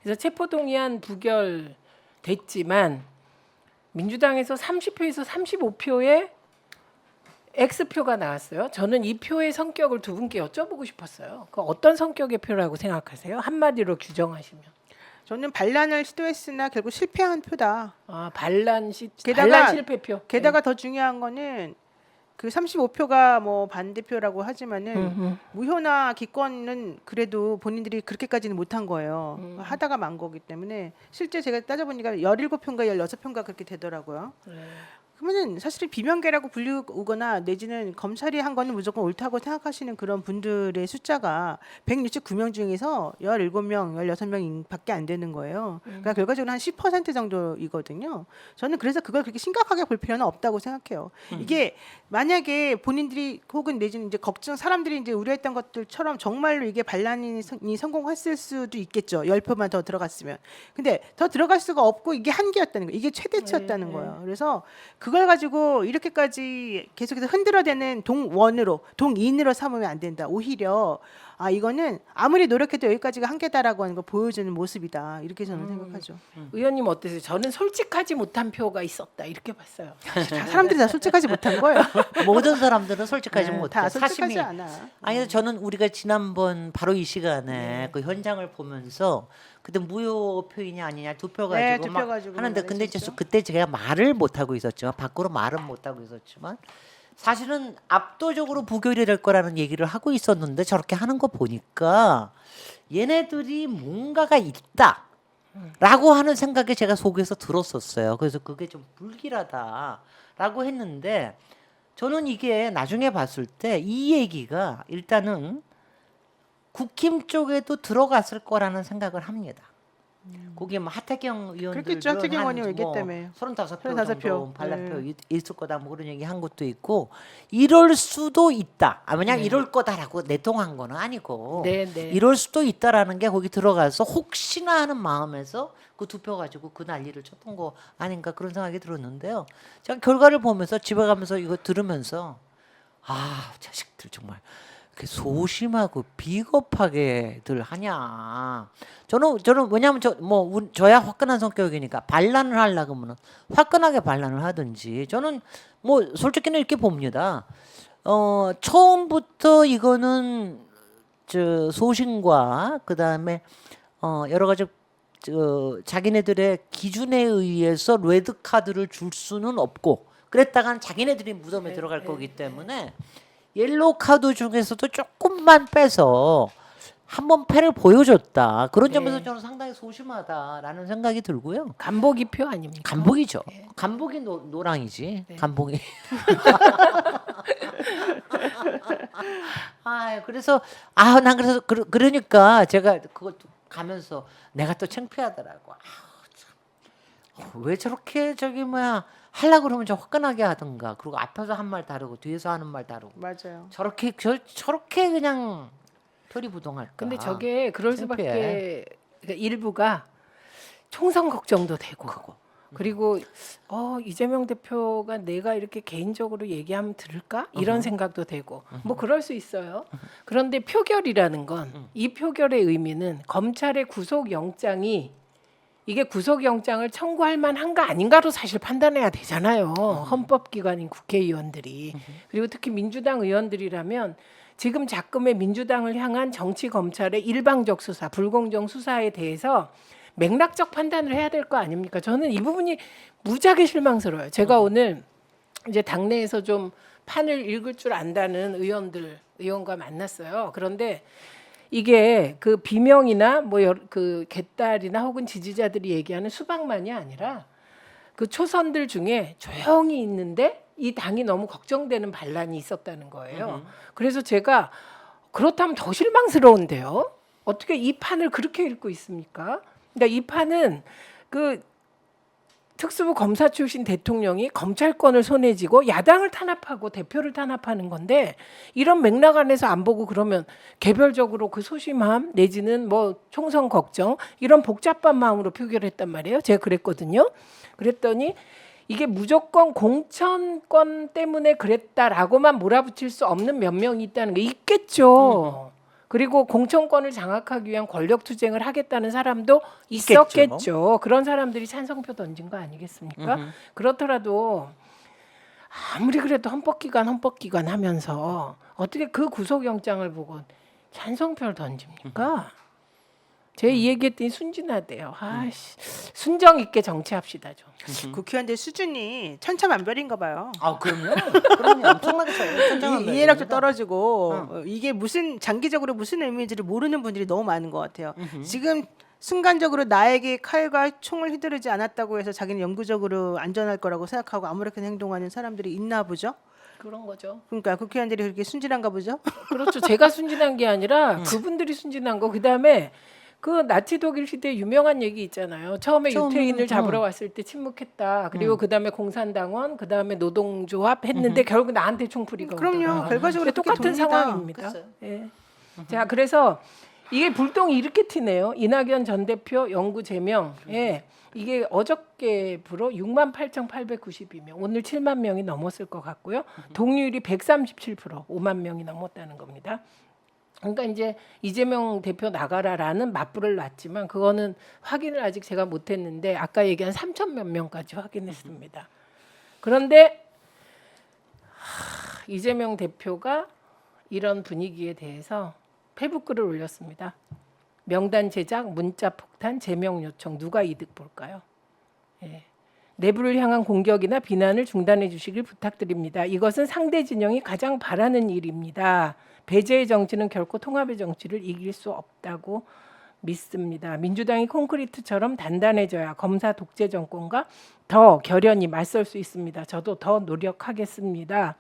그래서 체포동의안 부결됐지만 민주당에서 30표에서 35표의 X표가 나왔어요. 저는 이 표의 성격을 두 분께 여쭤보고 싶었어요. 그 어떤 성격의 표라고 생각하세요? 한마디로 규정하시면. 저는 반란을 시도했으나 결국 실패한 표다. 반란 게다가 실패표. 게다가 더 중요한 거는 그 35표가 뭐 반대표라고 하지만은 무효나 기권은 그래도 본인들이 그렇게까지는 못한 거예요. 하다가 만 거기 때문에 실제 제가 따져보니까 17표인가 16표인가 그렇게 되더라고요. 그러면은 사실은 비명계라고 불리우거나 내지는 검찰이 한 거는 무조건 옳다고 생각하시는 그런 분들의 숫자가 169명 중에서 17명, 16명밖에 안 되는 거예요. 그러니까 결과적으로 한 10% 정도이거든요. 저는 그래서 그걸 그렇게 심각하게 볼 필요는 없다고 생각해요. 이게 만약에 본인들이 혹은 내지는 이제 사람들이 이제 우려했던 것들처럼 정말로 이게 반란이 성공했을 수도 있겠죠. 10표만 더 들어갔으면. 근데 더 들어갈 수가 없고 이게 한계였다는 거예요. 이게 최대치였다는 거예요. 그래서 그걸 가지고 이렇게까지 계속해서 흔들어대는 동인으로 삼으면 안 된다. 오히려 이거는 아무리 노력해도 여기까지가 한계다라고 하는 걸 보여주는 모습이다. 이렇게 저는 생각하죠. 의원님 어떠세요? 저는 솔직하지 못한 표가 있었다 이렇게 봤어요. 사람들이 다 솔직하지 못한 거예요. 모든 사람들은 솔직하지 네, 못해. 다 솔직하지 사심이. 않아. 아니 저는 우리가 지난번 바로 이 시간에 그 현장을 보면서 그때 무효표이냐 아니냐 두 표 네, 가지고 두 막 표 가지고 하는데 근데 말했었죠. 그때 제가 말을 못 하고 있었지만 밖으로 말은 못 하고 있었지만 사실은 압도적으로 부결이 될 거라는 얘기를 하고 있었는데 저렇게 하는 거 보니까 얘네들이 뭔가가 있다라고 하는 생각이 제가 속에서 들었었어요. 그래서 그게 좀 불길하다라고 했는데 저는 이게 나중에 봤을 때 이 얘기가 일단은 국힘 쪽에도 들어갔을 거라는 생각을 합니다. 거기 뭐 하태경 의원들은 그렇겠죠. 하태경 의원이 얘기했다며. 35표 35표. 정도 반란표 있을 거다 뭐 그런 얘기 한 것도 있고 이럴 수도 있다. 그냥 이럴 거다라고 내통한 거는 아니고 네. 이럴 수도 있다라는 게 거기 들어가서 혹시나 하는 마음에서 그 두 표 가지고 그 난리를 쳤던 거 아닌가 그런 생각이 들었는데요. 제가 결과를 보면서 집에 가면서 이거 들으면서 자식들 정말 그 소심하고 비겁하게들 하냐. 저는 왜냐하면 저야 화끈한 성격이니까 반란을 하려고 하면 화끈하게 반란을 하든지 저는 뭐 솔직히는 이렇게 봅니다. 처음부터 이거는 저 소신과 그 다음에 여러 가지 자기네들의 기준에 의해서 레드 카드를 줄 수는 없고 그랬다간 자기네들이 무덤에 들어갈 거기 때문에. 옐로우 카드 중에서도 조금만 빼서 한번 패를 보여줬다. 그런 점에서 저는 상당히 소심하다라는 생각이 들고요. 간보기 표 아닙니까? 간복이죠. 간복이 노랑이지. 간복이. 그래서 난 그래서 그러니까 제가 그걸 가면서 내가 또 창피하더라고. 왜 저렇게 하려고 그러면 좀 화끈하게 하든가. 그리고 앞에서 한 말 다르고 뒤에서 하는 말 다르고. 맞아요. 저렇게 그냥 표리부동할까. 근데 저게 그럴 창피해. 수밖에 그러니까 일부가 총선 걱정도 되고 그리고 이재명 대표가 내가 이렇게 개인적으로 얘기하면 들을까 이런 생각도 되고 뭐 그럴 수 있어요. 그런데 표결이라는 건 이 표결의 의미는 검찰의 구속영장이 이게 구속영장을 청구할 만한가 아닌가로 사실 판단해야 되잖아요. 헌법기관인 국회의원들이. 그리고 특히 민주당 의원들이라면 지금 작금의 민주당을 향한 정치 검찰의 일방적 수사, 불공정 수사에 대해서 맥락적 판단을 해야 될 거 아닙니까? 저는 이 부분이 무지하게 실망스러워요. 제가 오늘 이제 당내에서 좀 판을 읽을 줄 안다는 의원과 만났어요. 그런데 이게 그 비명이나 그 개딸이나 혹은 지지자들이 얘기하는 수박만이 아니라 그 초선들 중에 조용히 있는데 이 당이 너무 걱정되는 반란이 있었다는 거예요. 그래서 제가 그렇다면 더 실망스러운데요. 어떻게 이 판을 그렇게 읽고 있습니까? 그러니까 이 판은 그 특수부 검사 출신 대통령이 검찰권을 손에 쥐고 야당을 탄압하고 대표를 탄압하는 건데 이런 맥락 안에서 안 보고 그러면 개별적으로 그 소심함 내지는 뭐 총선 걱정 이런 복잡한 마음으로 표결했단 말이에요. 제가 그랬거든요. 그랬더니 이게 무조건 공천권 때문에 그랬다라고만 몰아붙일 수 없는 몇 명이 있다는 게 있겠죠. 그리고 공천권을 장악하기 위한 권력 투쟁을 하겠다는 사람도 있겠죠. 있었겠죠. 그런 사람들이 찬성표 던진 거 아니겠습니까? 그렇더라도 아무리 그래도 헌법기관 하면서 어떻게 그 구속영장을 보고 찬성표를 던집니까? 제가 이 얘기했더니 순진하대요. 아씨, 순정 있게 정치합시다 좀. 국회의원들 수준이 천차만별인가 봐요. 아 그럼요. 엄청나게 차요. 이해력도 떨어지고 이게 무슨 장기적으로 무슨 의미인지를 모르는 분들이 너무 많은 것 같아요. 지금 순간적으로 나에게 칼과 총을 휘두르지 않았다고 해서 자기는 영구적으로 안전할 거라고 생각하고 아무렇게나 행동하는 사람들이 있나 보죠. 그런 거죠. 그러니까 국회의원들이 그렇게 순진한가 보죠. 그렇죠. 제가 순진한 게 아니라 그분들이 순진한 거. 그다음에 그 나치 독일 시대 유명한 얘기 있잖아요. 처음에 유태인을 잡으러 왔을 때 침묵했다. 그리고 그다음에 공산당원, 그다음에 노동조합 했는데 결국 나한테 총풀이가 그럼요. 오더라. 결과적으로 근데 똑같은 그렇게 돕니다. 상황입니다. 글쎄요. 예. 자, 그래서 이게 불똥이 이렇게 튀네요. 이낙연 전 대표 영구 제명. 예. 이게 어저께부로 68,892명. 오늘 7만 명이 넘었을 것 같고요. 동률이 137%, 5만 명이 넘었다는 겁니다. 그러니까 이제 이재명 대표 나가라라는 맞불을 놨지만 그거는 확인을 아직 제가 못했는데 아까 얘기한 3천 몇 명까지 확인했습니다. 그런데 이재명 대표가 이런 분위기에 대해서 페북글을 올렸습니다. 명단 제작, 문자 폭탄, 제명 요청 누가 이득 볼까요? 예. 내부를 향한 공격이나 비난을 중단해 주시길 부탁드립니다. 이것은 상대 진영이 가장 바라는 일입니다. 배제의 정치는 결코 통합의 정치를 이길 수 없다고 믿습니다. 민주당이 콘크리트처럼 단단해져야 검사 독재 정권과 더 결연히 맞설 수 있습니다. 저도 더 노력하겠습니다.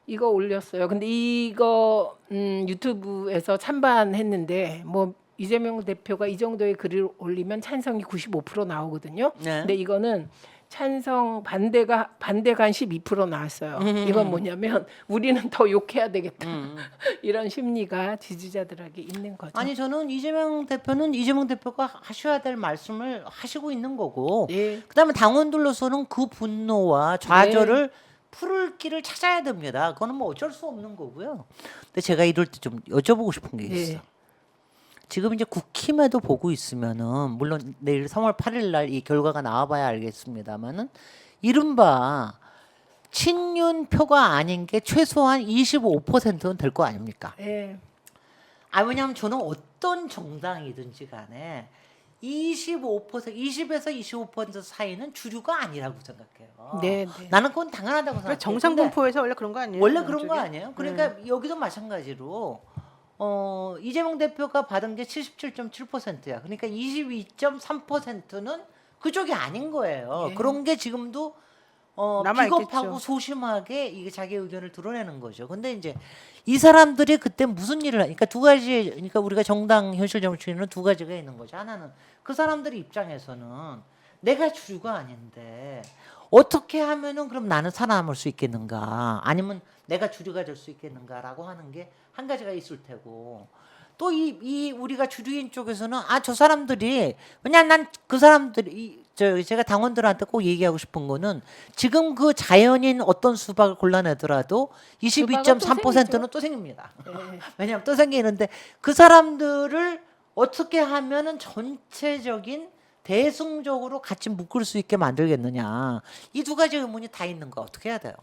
이거 올렸어요. 근데 이거 유튜브에서 찬반했는데 뭐 이재명 대표가 이 정도의 글을 올리면 찬성이 95% 나오거든요. 네. 근데 이거는 찬성 반대가 한 12% 나왔어요. 이건 뭐냐면 우리는 더 욕해야 되겠다. 이런 심리가 지지자들에게 있는 거죠. 아니 저는 이재명 대표가 하셔야 될 말씀을 하시고 있는 거고 네. 그다음에 당원들로서는 그 분노와 좌절을 풀을 길을 찾아야 됩니다. 그거는 뭐 어쩔 수 없는 거고요. 근데 제가 이럴 때 좀 여쭤보고 싶은 게 있어. 네. 지금 이제 국힘에도 보고 있으면은 물론 내일 3월 8일 날 이 결과가 나와봐야 알겠습니다만은 이른바 친윤 표가 아닌 게 최소한 25%는 될 거 아닙니까? 네. 아 왜냐하면 저는 어떤 정당이든지 간에 20에서 25% 사이는 주류가 아니라고 생각해요. 네, 네. 나는 그건 당연하다고 생각해요. 정상분포에서 원래 그런 거 아니에요? 원래 그런 거 양쪽에? 아니에요? 그러니까 여기도 마찬가지로 이재명 대표가 받은 게 77.7%야. 그러니까 22.3%는 그쪽이 아닌 거예요. 예. 그런 게 지금도 남아있겠죠. 비겁하고 소심하게 이게 자기 의견을 드러내는 거죠. 근데 이제 이 사람들이 그때 무슨 일을 그러니까 두 가지 그러니까 우리가 정당 현실 정치는 두 가지가 있는 거죠. 하나는 그 사람들 입장에서는 내가 주류가 아닌데 어떻게 하면은 그럼 나는 살아남을 수 있겠는가? 아니면 내가 주류가 될 수 있겠는가라고 하는 게 한 가지가 있을 테고 또 이 우리가 주류인 쪽에서는 저 사람들이 왜냐 난 그 사람들이 제가 당원들한테 꼭 얘기하고 싶은 거는 지금 그 자연인 어떤 수박을 골라내더라도 22.3%는 또 생깁니다. 네. 왜냐하면 또 생기는데 그 사람들을 어떻게 하면은 전체적인 대승적으로 같이 묶을 수 있게 만들겠느냐 이 두 가지 의문이 다 있는 거 어떻게 해야 돼요?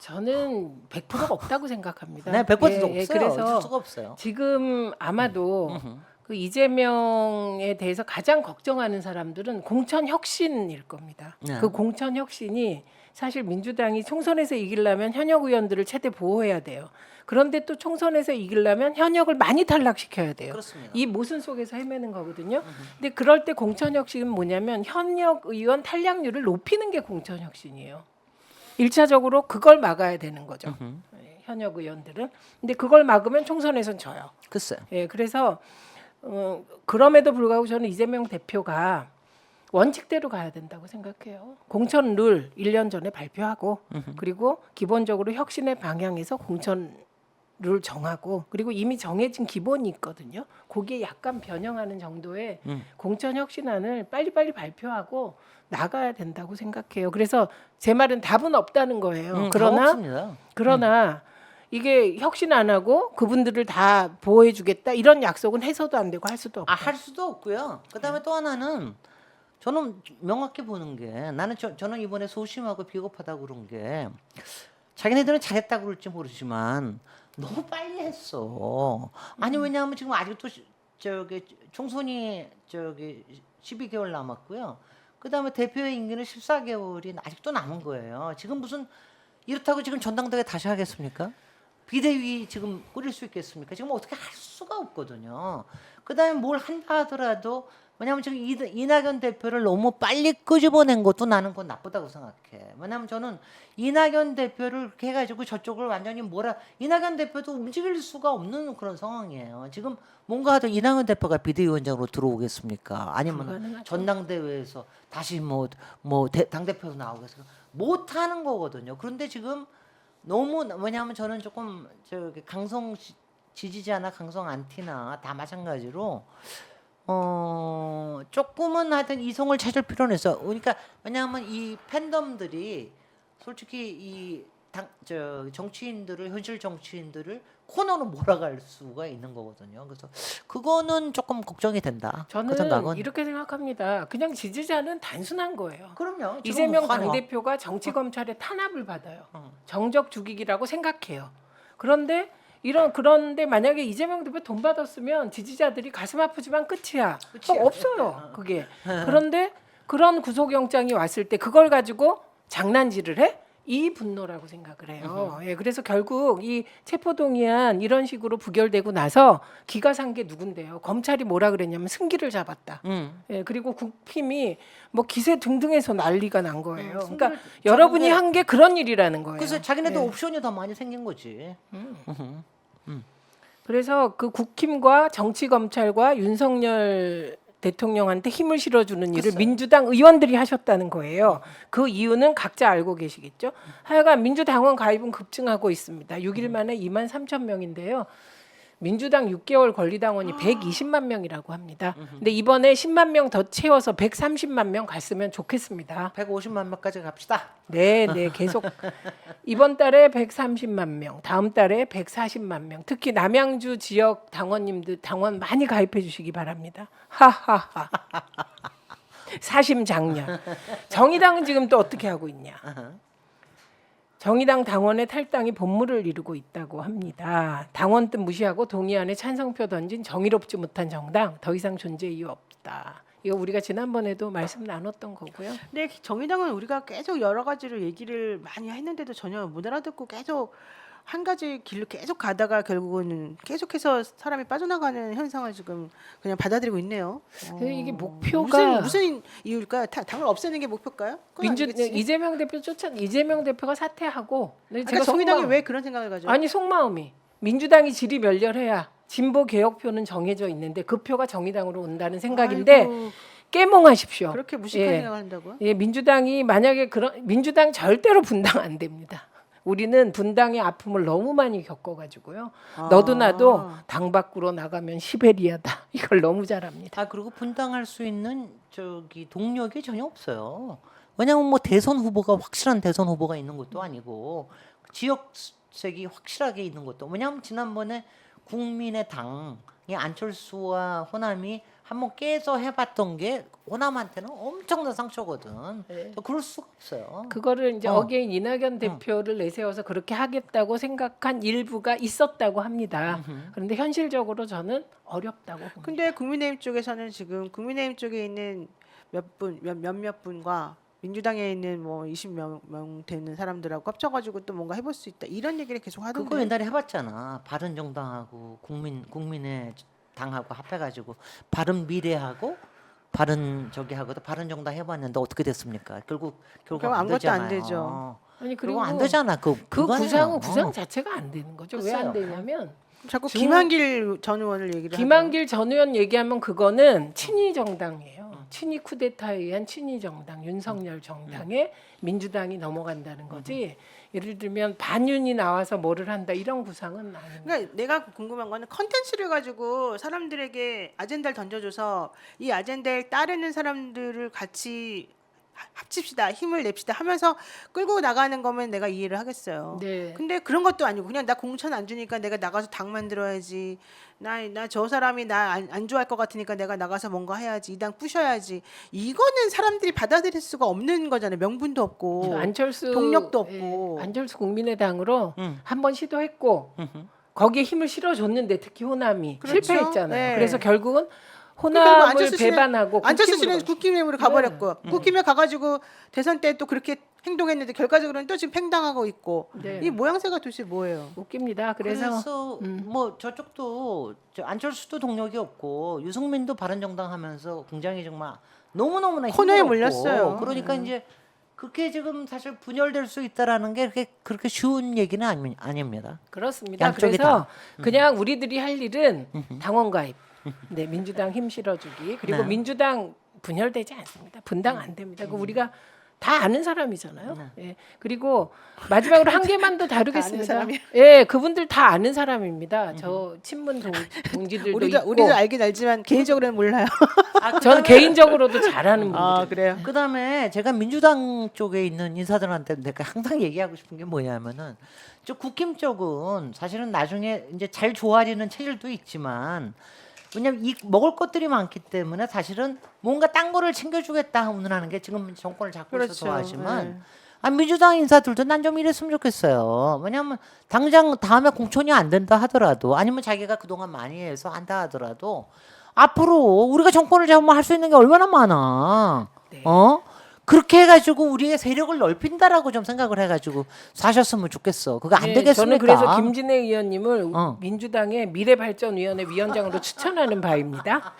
저는 100%가 없다고 생각합니다. 네, 100% 없어요. 그래서 있을 수가 없어요. 지금 아마도 그 이재명에 대해서 가장 걱정하는 사람들은 공천 혁신일 겁니다. 네. 그 공천 혁신이 사실 민주당이 총선에서 이기려면 현역 의원들을 최대 보호해야 돼요. 그런데 또 총선에서 이기려면 현역을 많이 탈락시켜야 돼요. 그렇습니다. 이 모순 속에서 헤매는 거거든요. 근데 그럴 때 공천 혁신은 뭐냐면 현역 의원 탈락률을 높이는 게 공천 혁신이에요. 1차적으로 그걸 막아야 되는 거죠. 현역 의원들은. 근데 그걸 막으면 총선에선 져요. 글쎄요. 예, 그래서 그럼에도 불구하고 저는 이재명 대표가 원칙대로 가야 된다고 생각해요. 공천 룰 1년 전에 발표하고 그리고 기본적으로 혁신의 방향에서 공천 룰 정하고 그리고 이미 정해진 기본이 있거든요. 거기에 약간 변형하는 정도의 공천 혁신안을 빨리빨리 발표하고 나가야 된다고 생각해요. 그래서 제 말은 답은 없다는 거예요. 없습니다. 그러나 이게 혁신 안 하고 그분들을 다 보호해주겠다 이런 약속은 해서도 안 되고 할 수도 없고. 할 수도 없고요. 그다음에 또 하나는 저는 명확히 보는 게 나는 저는 이번에 소심하고 비겁하다고 그런 게 자기네들은 잘했다고 그럴지 모르지만 너무 빨리 했어. 아니 왜냐하면 지금 아직도 저기 총선이 저기 12개월 남았고요. 그다음에 대표의 임기는 14개월이 아직도 남은 거예요. 지금 무슨 이렇다고 지금 전당대회 다시 하겠습니까? 비대위 지금 꾸릴 수 있겠습니까? 지금 어떻게 할 수가 없거든요. 그다음에 뭘 한다 하더라도 왜냐하면 지금 이낙연 대표를 너무 빨리 끄집어낸 것도 나는 그건 나쁘다고 생각해. 왜냐하면 저는 이낙연 대표를 그렇게 해가지고 저쪽을 완전히 이낙연 대표도 움직일 수가 없는 그런 상황이에요. 지금 뭔가 하도 이낙연 대표가 비대위원장으로 들어오겠습니까? 아니면 불가능하죠. 전당대회에서 다시 당 대표로 나오겠어요? 못 하는 거거든요. 그런데 지금 너무 왜냐하면 저는 조금 저기 강성 지지자나 강성 안티나 다 마찬가지로 조금은 하여튼 이성을 찾을 필요는 있어. 그러니까 왜냐하면 이 팬덤들이 솔직히 정치인들을 현실 정치인들을 코너로 몰아갈 수가 있는 거거든요. 그래서 그거는 조금 걱정이 된다. 그 저는 생각은. 이렇게 생각합니다. 그냥 지지자는 단순한 거예요. 그럼요. 지금 이재명 뭐 하나. 당대표가 정치 검찰의 탄압을 받아요. 정적 죽이기라고 생각해요. 그런데 만약에 이재명 대표 돈 받았으면 지지자들이 가슴 아프지만 끝이야. 끝이야. 없어요. 그게. 그런데 그런 구속영장이 왔을 때 그걸 가지고 장난질을 해? 이 분노라고 생각을 해요. 예, 그래서 결국 이 체포동의안 이런 식으로 부결되고 나서 기가 산 게 누군데요? 검찰이 뭐라 그랬냐면 승기를 잡았다. 예, 그리고 국힘이 뭐 기세 등등해서 난리가 난 거예요. 그러니까 여러분이 한 게 그런 일이라는 거예요. 그래서 자기네도 예. 옵션이 더 많이 생긴 거지. 그래서 그 국힘과 정치 검찰과 윤석열 대통령한테 힘을 실어주는 일을 글쎄요. 민주당 의원들이 하셨다는 거예요. 그 이유는 각자 알고 계시겠죠. 하여간 민주당원 가입은 급증하고 있습니다. 6일 만에 2만 3천 명인데요. 민주당 6개월 권리당원이 120만 명이라고 합니다. 근데 이번에 10만 명 더 채워서 130만 명 갔으면 좋겠습니다. 150만 명까지 갑시다. 네, 계속 이번 달에 130만 명, 다음 달에 140만 명. 특히 남양주 지역 당원님들 당원 많이 가입해 주시기 바랍니다. 하하하. 사심장렬. 정의당은 지금 또 어떻게 하고 있냐? 정의당 당원의 탈당이 본물을 이루고 있다고 합니다. 당원 뜻 무시하고 동의안에 찬성표 던진 정의롭지 못한 정당 더 이상 존재 이유 없다. 이거 우리가 지난번에도 말씀 나눴던 거고요. 근데 정의당은 우리가 계속 여러 가지로 얘기를 많이 했는데도 전혀 못 알아듣고 계속 한 가지 길로 계속 가다가 결국은 계속해서 사람이 빠져나가는 현상을 지금 그냥 받아들이고 있네요. 근데 이게 목표가 무슨 이유일까요? 당을 없애는 게 목표일까요? 그건 아니겠지. 이재명 대표가 사퇴하고. 근데 그러니까 정의당이 왜 그런 생각을 가져? 아니 속마음이 민주당이 질이 멸렬해야 진보 개혁표는 정해져 있는데 그 표가 정의당으로 온다는 생각인데 아이고, 깨몽하십시오. 그렇게 무식한 예. 생각을 한다고요? 예, 민주당이 만약에 민주당 절대로 분당 안 됩니다. 우리는 분당의 아픔을 너무 많이 겪어가지고요. 너도 나도 당 밖으로 나가면 시베리아다. 이걸 너무 잘 압니다. 그리고 분당할 수 있는 저기 동력이 전혀 없어요. 왜냐하면 뭐 대선 후보가 확실한 대선 후보가 있는 것도 아니고 지역색이 확실하게 있는 것도. 왜냐하면 지난번에 국민의당이 안철수와 호남이 한번 깨서 해봤던 게 호남한테는 엄청난 상처거든. 네. 그럴 수가 없어요. 그거를 이제 어게인 이낙연 대표를 내세워서 그렇게 하겠다고 생각한 일부가 있었다고 합니다. 그런데 현실적으로 저는 어렵다고 봅니다. 근데 국민의힘 쪽에서는 지금 국민의힘 쪽에 있는 몇몇 분과 민주당에 있는 뭐 20명 되는 사람들하고 합쳐가지고 또 뭔가 해볼 수 있다 이런 얘기를 계속 하던데. 그거 옛날에 해봤잖아. 바른정당하고 국민의 당하고 합해가지고 바른 미래하고 바른 저기하고도 바른정당 해봤는데 어떻게 됐습니까? 결국 안 아무것도 되잖아요. 안 되죠. 아니 그리고 안 되잖아. 그 그거는. 구상 자체가 안 되는 거죠. 왜 안 글쎄요. 되냐면 자꾸 김한길 전 의원을 얘기를 김한길 전 의원 얘기하면 그거는 친위 정당이에요. 친위 쿠데타에 의한 친위 정당, 윤석열 정당에 민주당이 넘어간다는 거지. 예를 들면 반윤이 나와서 뭐를 한다 이런 구상은 아닙니다. 그러니까 내가 궁금한 거는 컨텐츠를 가지고 사람들에게 아젠다를 던져줘서 이 아젠다에 따르는 사람들을 같이 합칩시다, 힘을 냅시다 하면서 끌고 나가는 거면 내가 이해를 하겠어요. 네. 근데 그런 것도 아니고 그냥 나 공천 안 주니까 내가 나가서 당 만들어야지. 나 저 사람이 나 안 좋아할 것 같으니까 내가 나가서 뭔가 해야지. 이 당 부셔야지. 이거는 사람들이 받아들일 수가 없는 거잖아요. 명분도 없고 저 안철수 동력도 없고. 안철수 국민의당으로 한 번 시도했고 거기에 힘을 실어줬는데 특히 호남이 그렇죠. 실패했잖아요. 네. 그래서 결국은 그러니까 호남을 안철수 씨는- 배반하고 안철수 국힘으로 씨는 국힘으로 가버렸고 국힘에 가가지고 대선 때 또 그렇게 행동했는데 결과적으로는 또 지금 팽당하고 있고 네. 이 모양새가 도대체 뭐예요? 웃깁니다. 그래서 뭐 저쪽도 안철수도 동력이 없고 유승민도 바른정당 하면서 굉장히 정말 너무너무나 코너에 힘들었고 몰렸어요. 그러니까 이제 그렇게 지금 사실 분열될 수 있다라는 게 그렇게 쉬운 얘기는 아닙니다. 그렇습니다. 양쪽이 그래서 그냥 우리들이 할 일은 당원 가입, 네, 민주당 힘 실어주기 그리고 네. 민주당 분열되지 않습니다. 분당 안 됩니다. 그 우리가 다 아는 사람이잖아요. 예. 그리고 마지막으로 한 개만 더 다루겠습니다. 사람이요? 예, 그분들 다 아는 사람입니다. 저 친문 동지들도 우리도 있고 우리도 알긴 알지만 개인적으로는 몰라요. 저는 개인적으로도 잘하는 분들. 아 그래요? 그다음에 제가 민주당 쪽에 있는 인사들한테 내가 항상 얘기하고 싶은 게 뭐냐면은 저 국힘 쪽은 사실은 나중에 이제 잘 조아리는 체질도 있지만 왜냐면 이 먹을 것들이 많기 때문에 사실은 뭔가 딴 거를 챙겨주겠다 하는 게 지금 정권을 잡고 그렇죠. 있어서 하지만 네. 민주당 인사들도 난 좀 이랬으면 좋겠어요. 왜냐하면 당장 다음에 공천이 안 된다 하더라도 아니면 자기가 그동안 많이 해서 한다 하더라도 앞으로 우리가 정권을 잡으면 할 수 있는 게 얼마나 많아. 네. 그렇게 해가지고 우리의 세력을 넓힌다라고 좀 생각을 해가지고 사셨으면 좋겠어. 그거 안 네, 되겠습니까? 저는 그래서 김진애 의원님을 어. 민주당의 미래발전위원회 위원장으로 추천하는 바입니다.